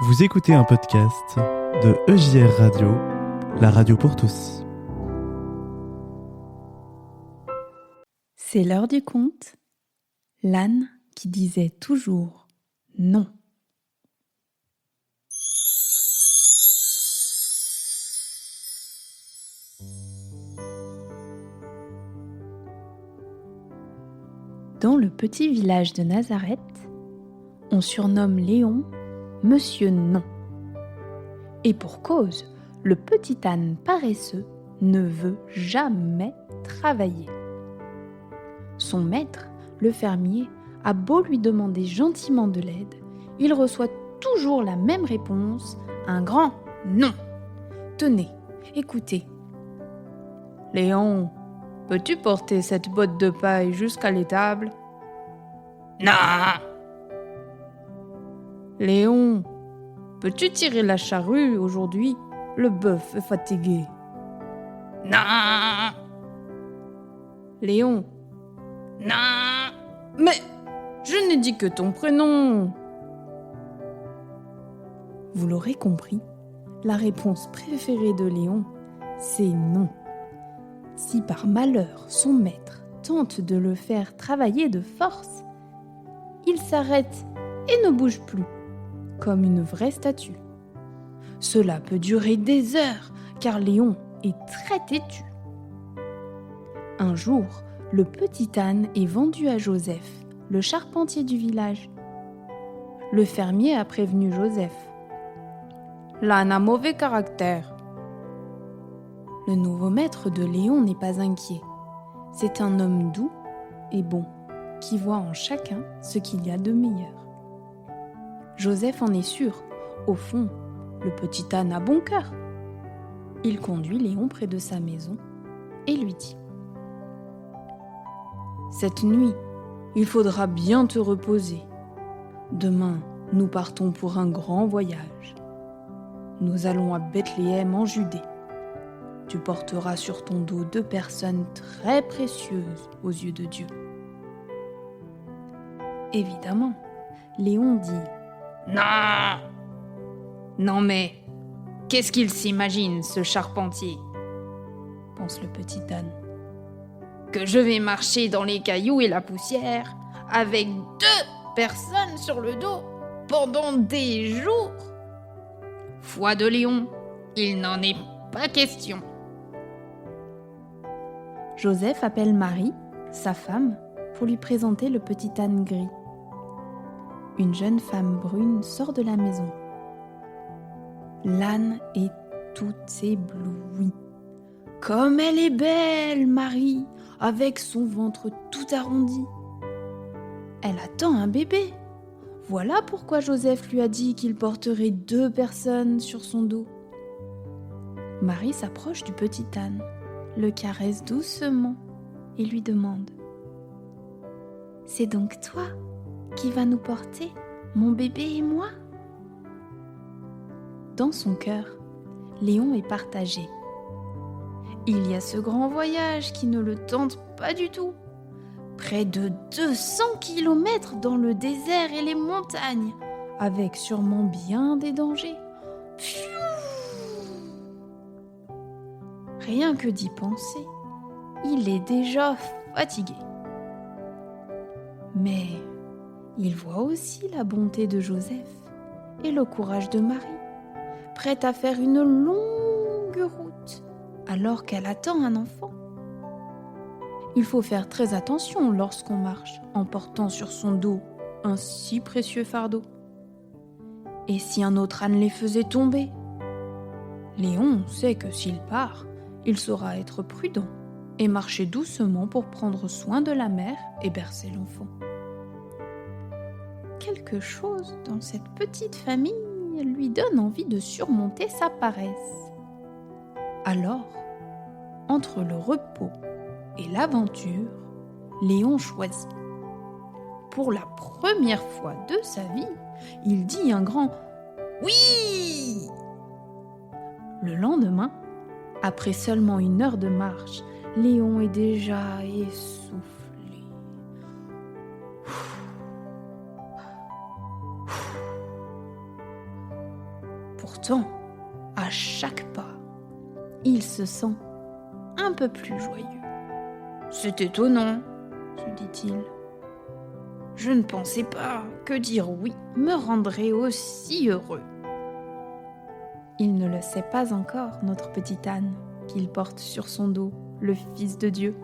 Vous écoutez un podcast de EJR Radio, la radio pour tous. C'est l'heure du conte. L'âne qui disait toujours non. Dans le petit village de Nazareth, on surnomme Léon Monsieur Non. Et pour cause, le petit âne paresseux ne veut jamais travailler. Son maître, le fermier, a beau lui demander gentiment de l'aide, il reçoit toujours la même réponse, un grand non. Tenez, écoutez. Léon, peux-tu porter cette botte de paille jusqu'à l'étable ? Non. Léon, peux-tu tirer la charrue aujourd'hui ? Le bœuf est fatigué. Non. Léon, non. Mais je n'ai dit que ton prénom. Vous l'aurez compris, la réponse préférée de Léon, c'est non. Si par malheur son maître tente de le faire travailler de force, il s'arrête et ne bouge plus, comme une vraie statue. Cela peut durer des heures, car Léon est très têtu. Un jour, le petit âne est vendu à Joseph, le charpentier du village. Le fermier a prévenu Joseph. L'âne a mauvais caractère. Le nouveau maître de Léon n'est pas inquiet. C'est un homme doux et bon, qui voit en chacun ce qu'il y a de meilleur. Joseph en est sûr. Au fond, le petit âne a bon cœur. Il conduit Léon près de sa maison et lui dit : cette nuit, il faudra bien te reposer. Demain, nous partons pour un grand voyage. Nous allons à Bethléem en Judée. Tu porteras sur ton dos 2 personnes très précieuses aux yeux de Dieu. Évidemment, Léon dit : non. Non mais, qu'est-ce qu'il s'imagine, ce charpentier ? Pense le petit âne. Que je vais marcher dans les cailloux et la poussière avec 2 personnes sur le dos pendant des jours ? Foi de Léon, il n'en est pas question. Joseph appelle Marie, sa femme, pour lui présenter le petit âne gris. Une jeune femme brune sort de la maison. L'âne est tout ébloui. Comme elle est belle, Marie, avec son ventre tout arrondi. Elle attend un bébé. Voilà pourquoi Joseph lui a dit qu'il porterait 2 personnes sur son dos. Marie s'approche du petit âne, le caresse doucement et lui demande : c'est donc toi qui vas nous porter, mon bébé et moi ? Dans son cœur, Léon est partagé. Il y a ce grand voyage qui ne le tente pas du tout. Près de 200 kilomètres dans le désert et les montagnes, avec sûrement bien des dangers. Rien que d'y penser, il est déjà fatigué. Mais il voit aussi la bonté de Joseph et le courage de Marie, prête à faire une longue route alors qu'elle attend un enfant. Il faut faire très attention lorsqu'on marche en portant sur son dos un si précieux fardeau. Et si un autre âne les faisait tomber ? Léon sait que s'il part, il saura être prudent et marcher doucement pour prendre soin de la mère et bercer l'enfant. Quelque chose dans cette petite famille lui donne envie de surmonter sa paresse. Alors, entre le repos et l'aventure, Léon choisit. Pour la première fois de sa vie, il dit un grand « Oui !» Le lendemain, après seulement 1 heure de marche, Léon est déjà essoufflé. Pourtant, à chaque pas, il se sent un peu plus joyeux. « C'est étonnant, » se dit-il. « Je ne pensais pas que dire oui me rendrait aussi heureux. » Il ne le sait pas encore, notre petit âne, qu'il porte sur son dos le Fils de Dieu.